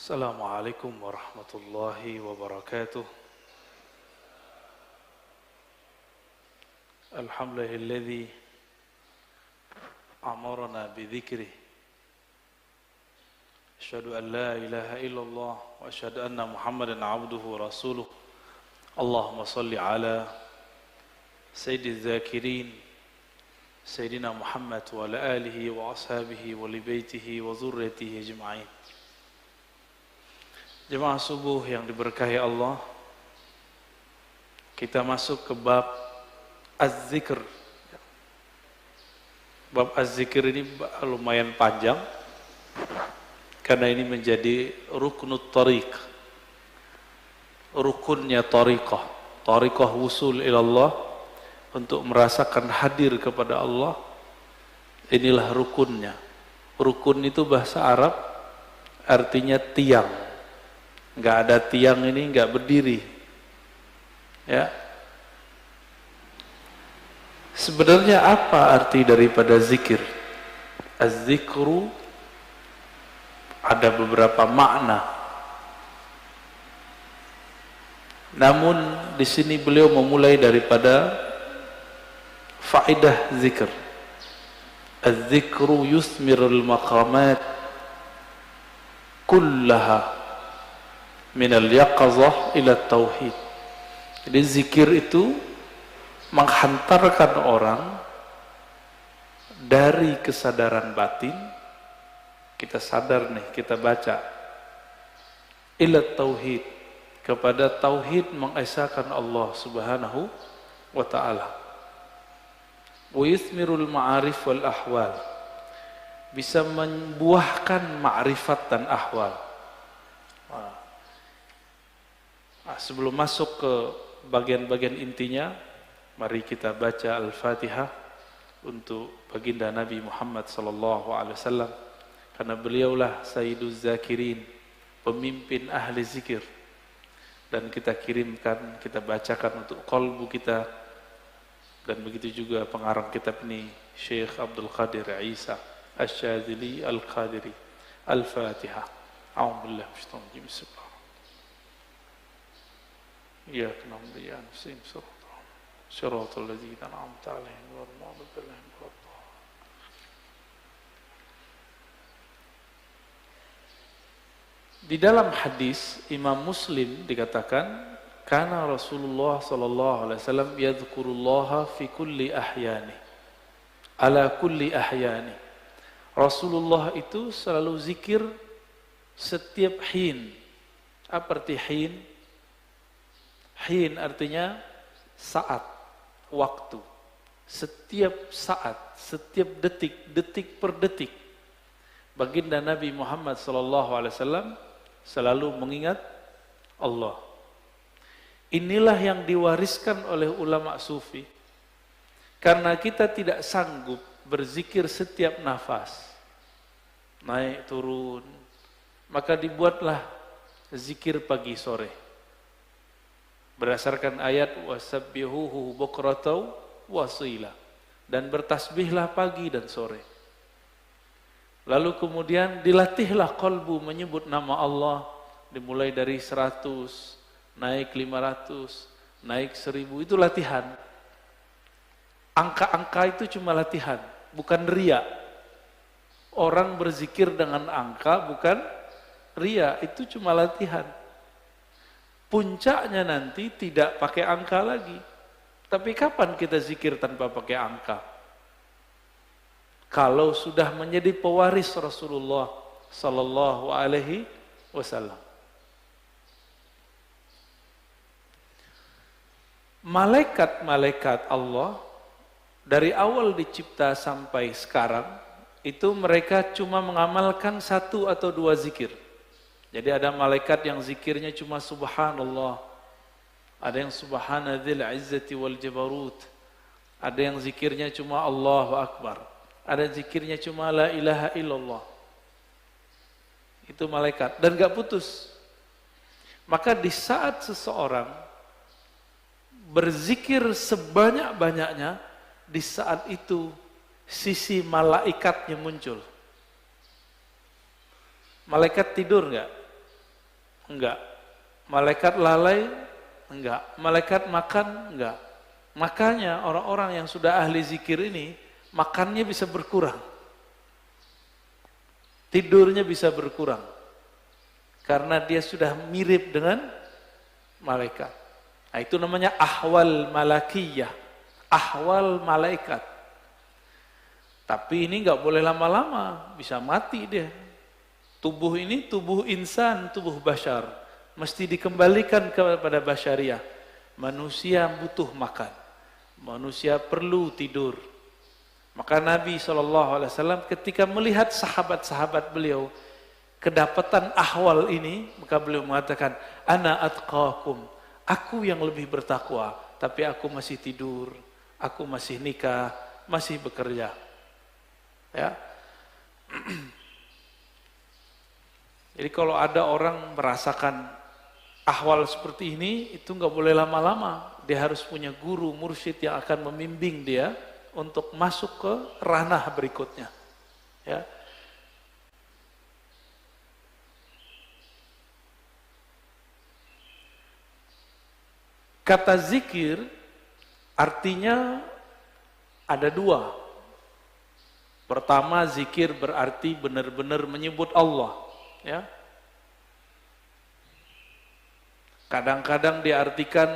Assalamualaikum warahmatullahi wabarakatuh. Alhamdulillahilladzi amarna bidzikrih. Asyhadu an la ilaha illallah wa asyhadu anna Muhammadan abduhu wa rasuluh. Allahumma salli ala sayyidiz zakirin sayyidina Muhammad wa ala alihi wa ashabihi wa li baitihi wa dzurriyyatihi ajma'in. Jemaah subuh yang diberkahi Allah, kita masuk ke bab az-zikr. Bab az-zikr ini lumayan panjang karena ini menjadi ruknut tariq, rukunnya tariqah, tariqah wusul ilallah, untuk merasakan hadir kepada Allah. Inilah rukunnya. Rukun itu bahasa Arab artinya tiang. Nggak ada tiang ini nggak berdiri, ya. Sebenarnya apa arti daripada zikir? Az-zikru ada beberapa makna. Namun di sini beliau memulai daripada faedah zikir. Az-zikru yusmirul maqamat kullaha minal yaqazah ila tauhid. Jadi zikir itu menghantarkan orang dari kesadaran batin, kita sadar nih, kita baca, ila tauhid, kepada tauhid, mengesahkan Allah subhanahu wa ta'ala. Wa yusmirul ma'arif wal ahwal, bisa membuahkan ma'rifat dan ahwal. Sebelum masuk ke bagian-bagian intinya, mari kita baca Al-Fatihah untuk baginda Nabi Muhammad sallallahu alaihi wasallam, karena beliaulah Sayyiduz Zakirin, pemimpin ahli zikir, dan kita kirimkan, kita bacakan untuk qalbu kita. Dan begitu juga pengarang kitab ini, Syekh Abdul Qadir Isa Asy-Syadzili Al-Qadiri. Al-Fatihah. A'udzubillahi minasyaitonir rajim. Bismillah. إياك نعبد وإياك نستعين صراط الذين أنعمت عليهم غير المغضوب عليهم ولا الضالين. Di dalam hadis Imam Muslim dikatakan, kana Rasulullah sallallahu alaihi wasallam yadhkurullaha fi kulli ahyani, ala kulli ahyani. Rasulullah itu selalu zikir setiap hin. Apa arti hin? Hin artinya saat, waktu. Setiap saat, setiap detik, detik per detik, baginda Nabi Muhammad SAW selalu mengingat Allah. Inilah yang diwariskan oleh ulama sufi. Karena kita tidak sanggup berzikir setiap nafas, naik turun, maka dibuatlah zikir pagi sore. Berdasarkan ayat wasabbihuhu bukratan wasila, dan bertasbihlah pagi dan sore. Lalu kemudian dilatihlah qalbu menyebut nama Allah, dimulai dari 100, naik 500, naik 1000, itu latihan. Angka-angka itu cuma latihan, bukan ria. Orang berzikir dengan angka bukan ria, itu cuma latihan. Puncaknya nanti tidak pakai angka lagi. Tapi kapan kita zikir tanpa pakai angka? Kalau sudah menjadi pewaris Rasulullah sallallahu alaihi wasallam. Malaikat-malaikat Allah dari awal dicipta sampai sekarang itu mereka cuma mengamalkan 1 atau 2 zikir. Jadi ada malaikat yang zikirnya cuma subhanallah, ada yang subhanadzil izzati wal jabarut, ada yang zikirnya cuma Allahu akbar, ada yang zikirnya cuma la ilaha illallah. Itu malaikat, dan gak putus. Maka di saat seseorang berzikir sebanyak-banyaknya, di saat itu sisi malaikatnya muncul. Malaikat tidur enggak? Enggak. Malaikat lalai? Enggak. Malaikat makan? Enggak. Makanya orang-orang yang sudah ahli zikir ini, makannya bisa berkurang. Tidurnya bisa berkurang. Karena dia sudah mirip dengan malaikat. Nah, itu namanya ahwal malakiyah. Ahwal malaikat. Tapi ini nggak boleh lama-lama, bisa mati dia. Tubuh ini tubuh insan, tubuh bashar. Mesti dikembalikan kepada basyariah. Manusia butuh makan. Manusia perlu tidur. Maka Nabi SAW ketika melihat sahabat-sahabat beliau kedapatan ahwal ini, maka beliau mengatakan, ana atqakum, aku yang lebih bertakwa, tapi aku masih tidur, aku masih nikah, masih bekerja. Ya. Jadi kalau ada orang merasakan ahwal seperti ini, itu nggak boleh lama-lama. Dia harus punya guru, mursyid yang akan membimbing dia untuk masuk ke ranah berikutnya. Ya. Kata zikir artinya ada dua. Pertama, zikir berarti benar-benar menyebut Allah. Ya. Kadang-kadang diartikan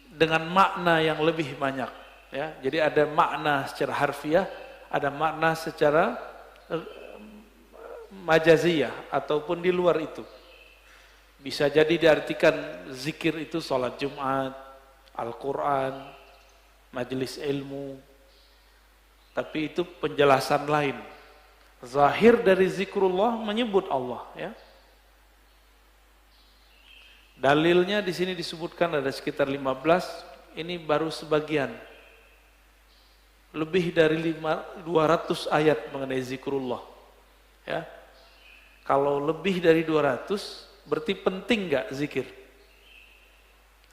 dengan makna yang lebih banyak. Ya. Jadi ada makna secara harfiah, ada makna secara majaziyah ataupun di luar itu. Bisa jadi diartikan zikir itu sholat Jumat, Al-Quran, majelis ilmu. Tapi itu penjelasan lain. Zahir dari zikrullah menyebut Allah. Ya. Dalilnya di sini disebutkan ada sekitar 15, ini baru sebagian. Lebih dari 200 ayat mengenai zikrullah. Ya. Kalau lebih dari 200, berarti penting nggak zikir?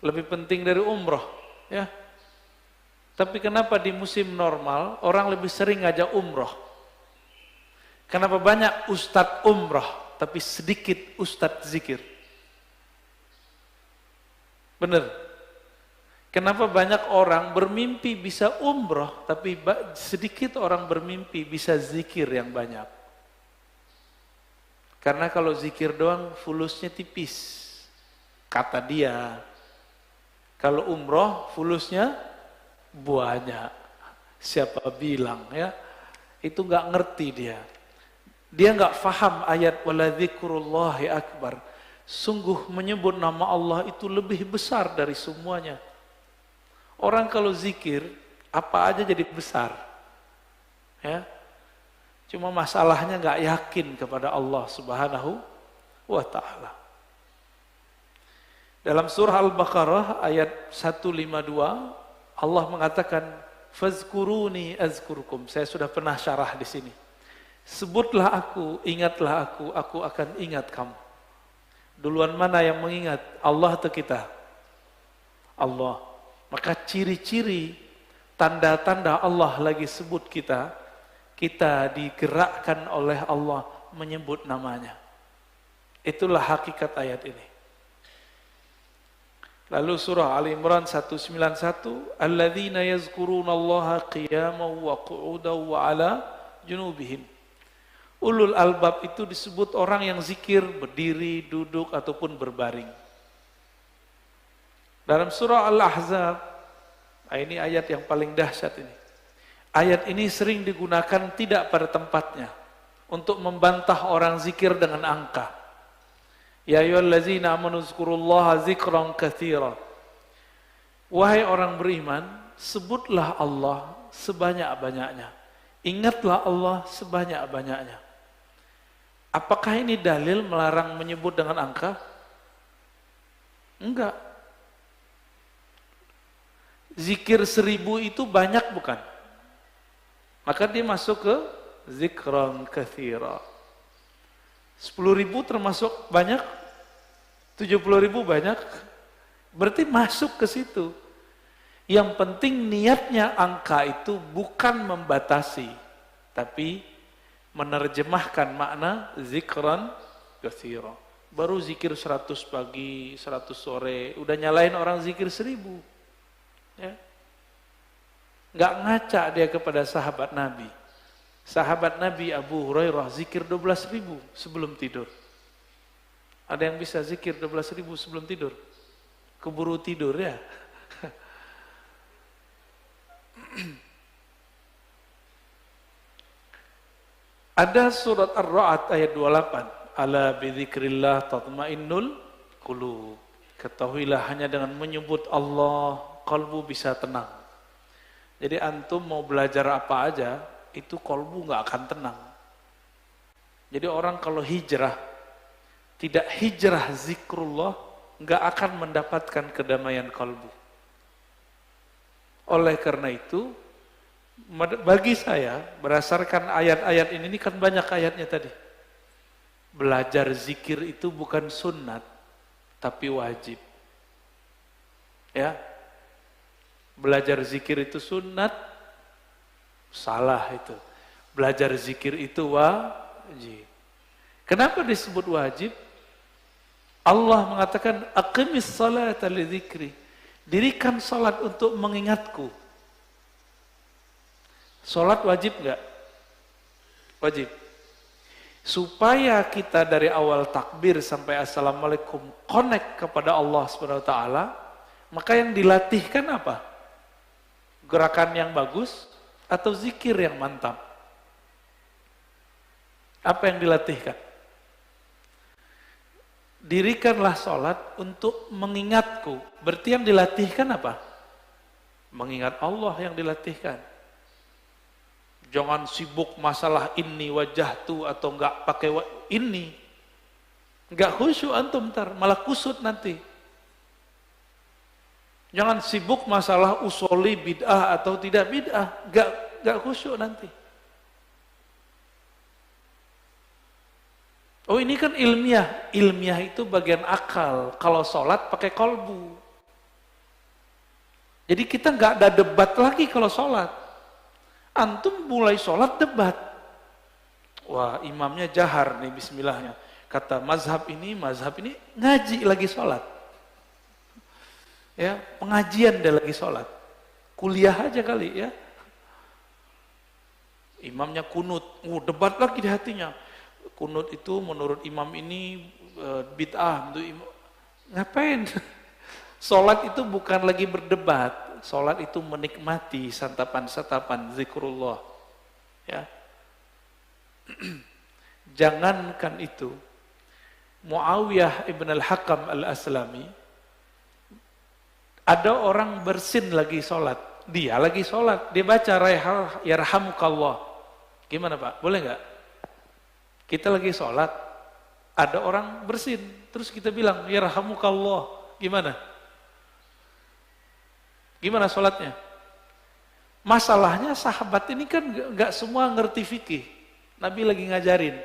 Lebih penting dari umroh, ya. Tapi kenapa di musim normal orang lebih sering ngajak umroh? Kenapa banyak ustadz umroh tapi sedikit ustadz zikir? Bener. Kenapa banyak orang bermimpi bisa umroh tapi sedikit orang bermimpi bisa zikir yang banyak? Karena kalau zikir doang fulusnya tipis, kata dia. Kalau umroh fulusnya banyak. Siapa bilang ya? Itu nggak ngerti dia. Dia nggak faham ayat wala dzikrullahi akbar. Sungguh menyebut nama Allah itu lebih besar dari semuanya. Orang kalau zikir apa aja jadi besar. Ya. Cuma masalahnya nggak yakin kepada Allah Subhanahu wa ta'ala. Dalam surah Al-Baqarah ayat 152 Allah mengatakan fazkuruni azkurkum. Saya sudah pernah syarah di sini. Sebutlah aku, ingatlah aku akan ingat kamu. Duluan mana yang mengingat? Allah atau kita? Allah. Maka ciri-ciri tanda-tanda Allah lagi sebut kita digerakkan oleh Allah menyebut namanya. Itulah hakikat ayat ini. Lalu surah Ali Imran 191, alladzina yazkurunallaha qiyaman wa qu'udan wa 'ala junubihim. Ulul albab itu disebut orang yang zikir berdiri, duduk ataupun berbaring. Dalam surah Al-Ahzab, ini ayat yang paling dahsyat ini. Ayat ini sering digunakan tidak pada tempatnya untuk membantah orang zikir dengan angka. Ya ayyuhallazina amanu zkurullaha zikran katsira. Wahai orang beriman, sebutlah Allah sebanyak-banyaknya. Ingatlah Allah sebanyak-banyaknya. Apakah ini dalil melarang menyebut dengan angka? Enggak. Zikir 1000 itu banyak bukan? Maka dia masuk ke zikran katsira. 10.000 termasuk banyak? 70.000 banyak? Berarti masuk ke situ. Yang penting niatnya angka itu bukan membatasi, tapi menerjemahkan makna zikran katsira. baru zikir 100 pagi, 100 sore, udah nyalain orang zikir 1000. Ya. Nggak ngaca dia kepada sahabat Nabi. Sahabat Nabi Abu Hurairah zikir 12.000 sebelum tidur. Ada yang bisa zikir 12.000 sebelum tidur? Keburu tidur ya. Ada surat Ar-Ra'd ayat 28. Ala bidzikrillah tatmainnul qulub. Ketahuilah hanya dengan menyebut Allah, kalbu bisa tenang. Jadi antum mau belajar apa aja, itu kalbu nggak akan tenang. Jadi orang kalau hijrah, tidak hijrah zikrullah, nggak akan mendapatkan kedamaian kalbu. Oleh karena itu, bagi saya, berdasarkan ayat-ayat ini kan banyak ayatnya tadi. Belajar zikir itu bukan sunnat, tapi wajib. Ya, belajar zikir itu sunnat, salah itu. Belajar zikir itu wajib. Kenapa disebut wajib? Allah mengatakan, aqimis salata li dzikri. Dirikan salat untuk mengingatku. Salat wajib enggak? Wajib. Supaya kita dari awal takbir sampai assalamualaikum connect kepada Allah SWT, maka yang dilatihkan apa? Gerakan yang bagus atau zikir yang mantap? Apa yang dilatihkan? Dirikanlah sholat untuk mengingatku. Berarti yang dilatihkan apa? Mengingat Allah yang dilatihkan. Jangan sibuk masalah ini wajah tu atau enggak pakai ini. Enggak khusyuk antum ntar, malah kusut nanti. Jangan sibuk masalah usoli bid'ah atau tidak bid'ah, enggak khusyuk nanti. Oh ini kan ilmiah, ilmiah itu bagian akal. Kalau sholat pakai kolbu. Jadi kita nggak ada debat lagi kalau sholat. Antum mulai sholat debat. Wah imamnya jahar nih bismillahnya. Kata mazhab ini ngaji lagi sholat. Ya pengajian dia lagi sholat. Kuliah aja kali ya. Imamnya kunut, debat lagi di hatinya. Kunut itu menurut imam ini bid'ah. Ngapain? Sholat itu bukan lagi berdebat. Sholat itu menikmati santapan-santapan zikrullah. Ya. Jangankan itu. Muawiyah ibn al-Hakam al-Aslami, ada orang bersin lagi sholat. Dia lagi sholat. Dia baca yarhamukallah. Gimana Pak? Boleh nggak? Kita lagi sholat, ada orang bersin, terus kita bilang, yarhamukallah, gimana? Gimana sholatnya? Masalahnya sahabat ini kan gak semua ngerti fikih. Nabi lagi ngajarin,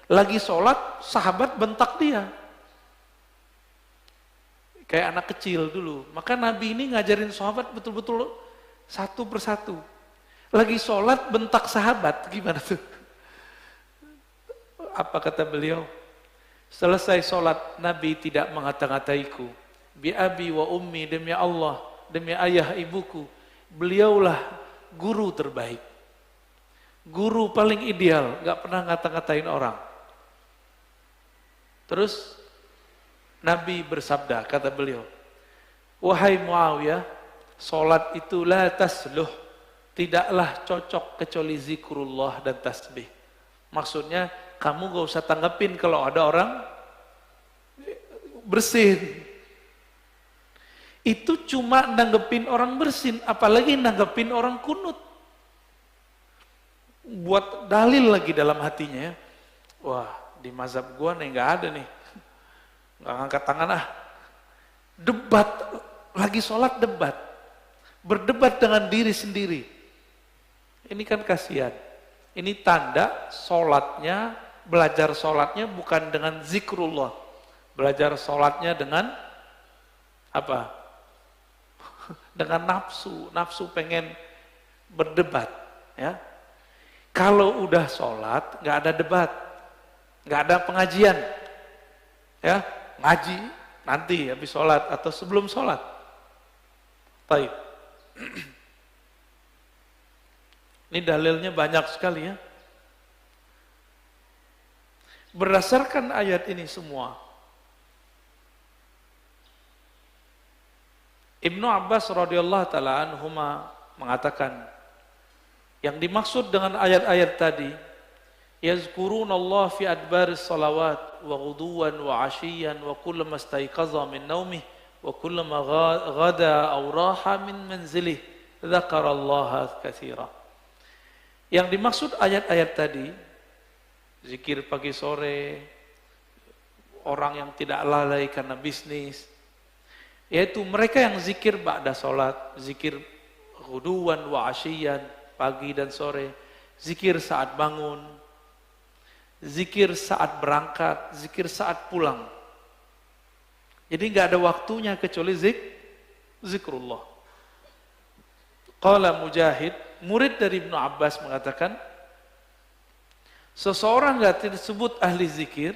lagi sholat, sahabat bentak dia. Kayak anak kecil dulu, maka Nabi ini ngajarin sahabat betul-betul satu persatu. Lagi sholat, bentak sahabat, gimana tuh? Apa kata beliau? Selesai sholat, Nabi tidak mengata-ngataiku. Bi abi wa ummi, demi Allah, demi ayah ibuku. Beliaulah guru terbaik. Guru paling ideal, gak pernah ngata-ngatain orang. Terus Nabi bersabda, kata beliau, wahai Muawiyah, sholat itu la tasluh, tidaklah cocok kecuali zikrullah dan tasbih. Maksudnya, kamu gak usah tanggepin kalau ada orang bersin. Itu cuma nanggepin orang bersin, apalagi nanggepin orang kunut. Buat dalil lagi dalam hatinya ya. Wah, di mazhab gua nih gak ada nih. Gak ngangkat tangan ah. Debat, lagi sholat debat. Berdebat dengan diri sendiri. Ini kan kasihan. Ini tanda sholatnya, belajar sholatnya bukan dengan zikrullah. Belajar sholatnya dengan apa? Dengan nafsu. Nafsu pengen berdebat. Ya. Kalau udah sholat, nggak ada debat. Nggak ada pengajian. Ya, ngaji nanti habis sholat atau sebelum sholat. Baik. Ini dalilnya banyak sekali ya. Berdasarkan ayat ini semua, Ibnu Abbas radhiyallahu taala anhuma mengatakan, yang dimaksud dengan ayat-ayat tadi, yazkurunallah fi adbaris salawat wa ghuduwan wa ashiyan wa kullama istayqaza min naumih wa kullama ghada aw raha min manzilih dzakarallaha katsira. Yang dimaksud ayat-ayat tadi, zikir pagi sore, orang yang tidak lalai karena bisnis, yaitu mereka yang zikir ba'da sholat, zikir ghuduwan wa ashiyan, pagi dan sore, zikir saat bangun, zikir saat berangkat, zikir saat pulang. Jadi nggak ada waktunya kecuali zikrullah. Qala Mujahid, murid dari Ibnu Abbas mengatakan, seseorang nggak disebut ahli zikir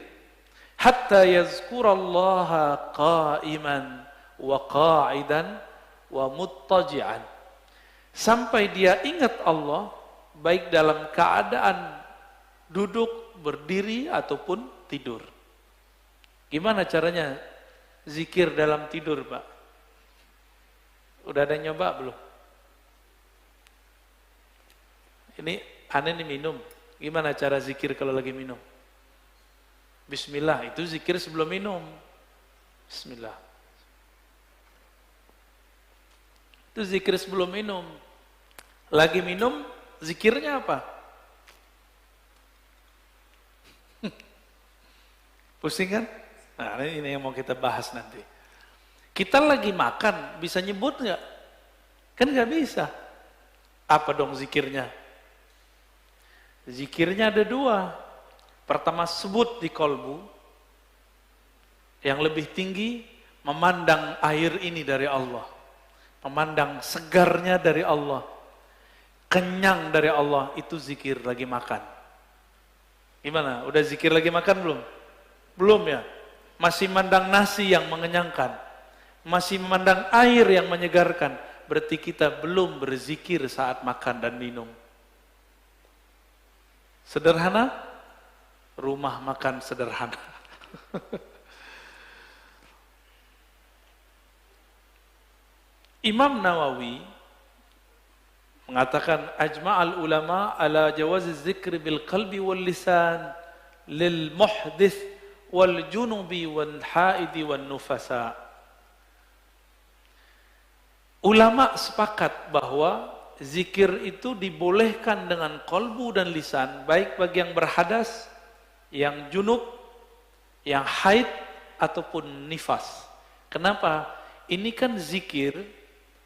hatta yazkurallaha qa'iman wa qa'idan wa muttaji'an, sampai dia ingat Allah baik dalam keadaan duduk, berdiri ataupun tidur. Gimana caranya zikir dalam tidur, Pak? Udah ada yang nyoba belum? Ini aneh nih minum. Gimana cara zikir kalau lagi minum? Bismillah, itu zikir sebelum minum. Bismillah. Itu zikir sebelum minum. Lagi minum, zikirnya apa? Pusing kan? Nah, ini yang mau kita bahas nanti. Kita lagi makan, bisa nyebut nggak? Kan nggak bisa. Apa dong zikirnya? Zikirnya ada dua. Pertama, sebut di kolbu. Yang lebih tinggi, memandang air ini dari Allah. Memandang segarnya dari Allah. Kenyang dari Allah, itu zikir lagi makan. Gimana? Udah zikir lagi makan belum? Belum ya? Masih memandang nasi yang mengenyangkan. Masih memandang air yang menyegarkan. Berarti kita belum berzikir saat makan dan minum. Sederhana, rumah makan sederhana. Imam Nawawi mengatakan, ajma'al ulama ala jawaziz zikri bil qalbi wal lisan lil muhdith wal junubi wal haidi wal nufasa. Ulama sepakat bahwa zikir itu dibolehkan dengan kolbu dan lisan, baik bagi yang berhadas, yang junub, yang haid, ataupun nifas. Kenapa? Ini kan zikir,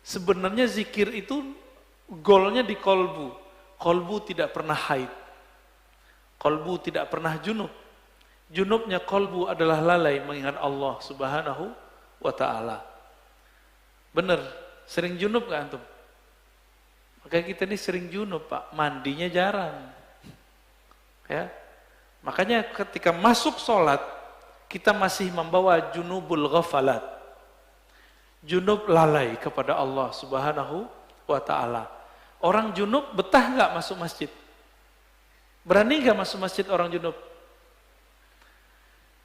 sebenarnya zikir itu golnya di kolbu. Kolbu tidak pernah haid. Kolbu tidak pernah junub. Junubnya kolbu adalah lalai mengingat Allah Subhanahu wa ta'ala. Benar, sering junub gak antum? Maka kita ini sering junub, Pak, mandinya jarang. Ya. Makanya ketika masuk sholat, kita masih membawa junubul ghafalat. Junub lalai kepada Allah Subhanahu wa ta'ala. Orang junub betah nggak masuk masjid? Berani nggak masuk masjid orang junub?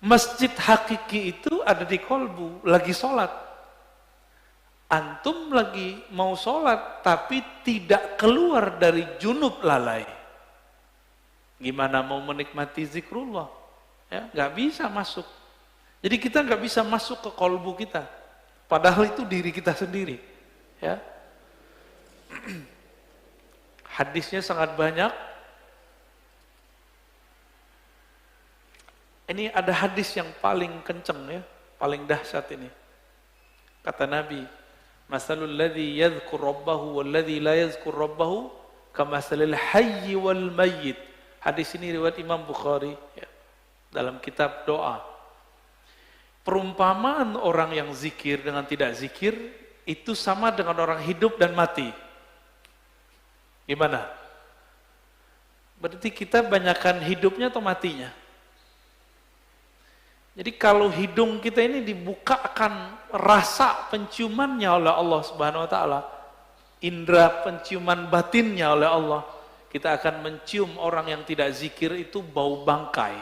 Masjid hakiki itu ada di kolbu, lagi sholat. Antum lagi mau sholat, tapi tidak keluar dari junub lalai. Gimana mau menikmati zikrullah? Ya, nggak bisa masuk. Jadi kita nggak bisa masuk ke kolbu kita. Padahal itu diri kita sendiri. Ya. Hadisnya sangat banyak. Ini ada hadis yang paling kenceng ya, paling dahsyat ini. Kata Nabi, masalul ladzi yadhkur rabbahu wal ladzi la yadhkur rabbahu kamasalil hayyi wal mayyit. Hadis ini riwayat Imam Bukhari ya, dalam kitab doa. Perumpamaan orang yang zikir dengan tidak zikir itu sama dengan orang hidup dan mati. Gimana? Berarti kita banyakkan hidupnya atau matinya? Jadi kalau hidung kita ini dibukakan rasa penciumannya oleh Allah Subhanahu wa taala, indera penciuman batinnya oleh Allah, kita akan mencium orang yang tidak zikir itu bau bangkai.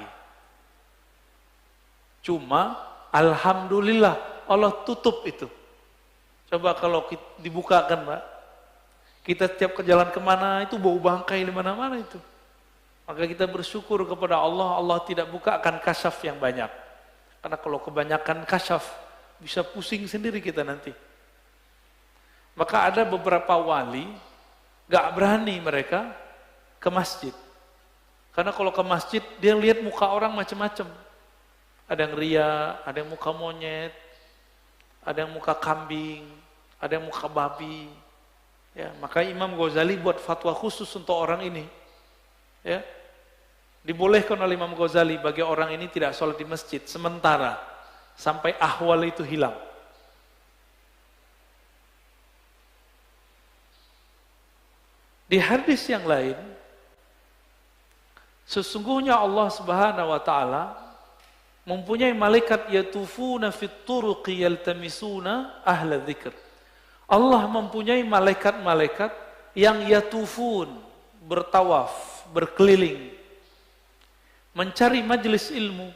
Cuma alhamdulillah Allah tutup itu. Coba kalau dibukakan, Pak, kita setiap ke jalan kemana itu bau bangkai di mana-mana itu. Maka kita bersyukur kepada Allah, Allah tidak bukakan kasyaf yang banyak. Karena kalau kebanyakan kasyaf, bisa pusing sendiri kita nanti. Maka ada beberapa wali, gak berani mereka ke masjid. Karena kalau ke masjid, dia lihat muka orang macam-macam. Ada yang ria, ada yang muka monyet, ada yang muka kambing, ada yang muka babi. Ya, maka Imam Ghazali buat fatwa khusus untuk orang ini. Ya, dibolehkan oleh Imam Ghazali bagi orang ini tidak sholat di masjid sementara sampai ahwal itu hilang. Di hadis yang lain, sesungguhnya Allah Subhanahu wa taala mempunyai malaikat yatufuna fit turuqi yaltamisuna ahla dzikr. Allah mempunyai malaikat-malaikat yang yatufun, bertawaf, berkeliling, mencari majelis ilmu.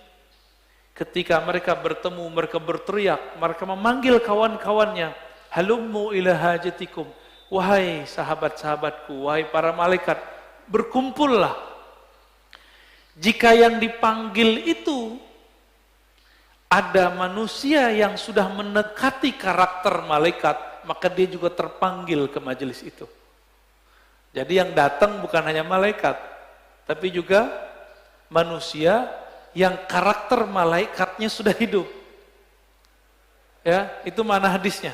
Ketika mereka bertemu, mereka berteriak, mereka memanggil kawan-kawannya, halummu ila hajatikum, wahai sahabat-sahabatku, wahai para malaikat, berkumpullah. Jika yang dipanggil itu ada manusia yang sudah mendekati karakter malaikat, maka dia juga terpanggil ke majelis itu. Jadi yang datang bukan hanya malaikat, tapi juga manusia yang karakter malaikatnya sudah hidup. Ya, itu mana hadisnya.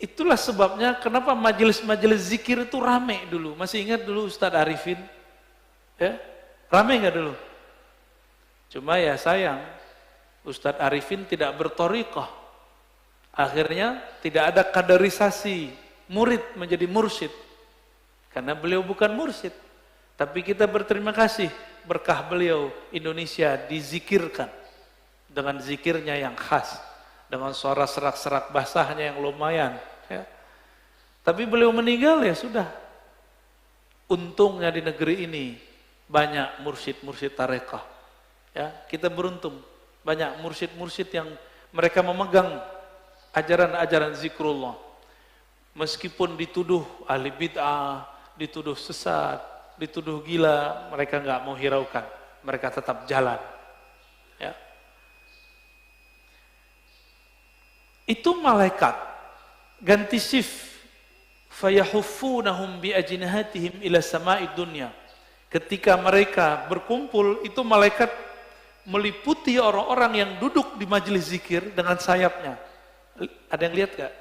Itulah sebabnya kenapa majelis-majelis zikir itu rame dulu. Masih ingat dulu Ustadz Arifin? Ya, rame nggak dulu? Cuma ya sayang, Ustadz Arifin tidak berthariqah. Akhirnya tidak ada kaderisasi murid menjadi mursyid. Karena beliau bukan mursyid. Tapi kita berterima kasih berkah beliau Indonesia dizikirkan dengan zikirnya yang khas, dengan suara serak-serak basahnya yang lumayan. Ya. Tapi beliau meninggal ya sudah. Untungnya di negeri ini banyak mursyid-mursyid tarekah. Ya, kita beruntung banyak mursyid-mursyid yang mereka memegang ajaran-ajaran zikrullah. Meskipun dituduh ahli bid'ah, dituduh sesat, dituduh gila, mereka nggak mau hiraukan, mereka tetap jalan. Ya. Itu malaikat ganti shift, fayahuffunahum bi ajnihatihim ila sama'id dunya. Ketika mereka berkumpul, itu malaikat meliputi orang-orang yang duduk di majelis zikir dengan sayapnya. Ada yang lihat gak?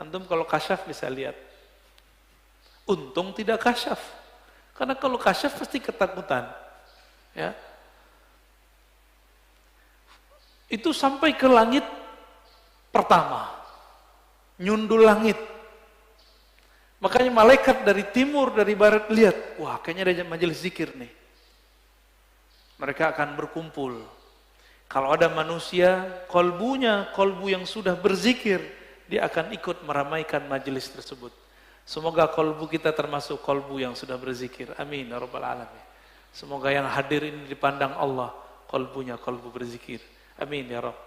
Antum kalau kasyaf bisa lihat. Untung tidak kasyaf. Karena kalau kasyaf pasti ketakutan. Ya. Itu sampai ke langit pertama. Nyundul langit. Makanya malaikat dari timur, dari barat lihat, wah kayaknya ada majelis zikir nih. Mereka akan berkumpul. Kalau ada manusia, kolbu yang sudah berzikir, dia akan ikut meramaikan majelis tersebut. Semoga kolbu kita termasuk kolbu yang sudah berzikir. Amin ya rabbal alamin. Semoga yang hadir ini dipandang Allah, kolbunya kolbu berzikir. Amin ya rabb.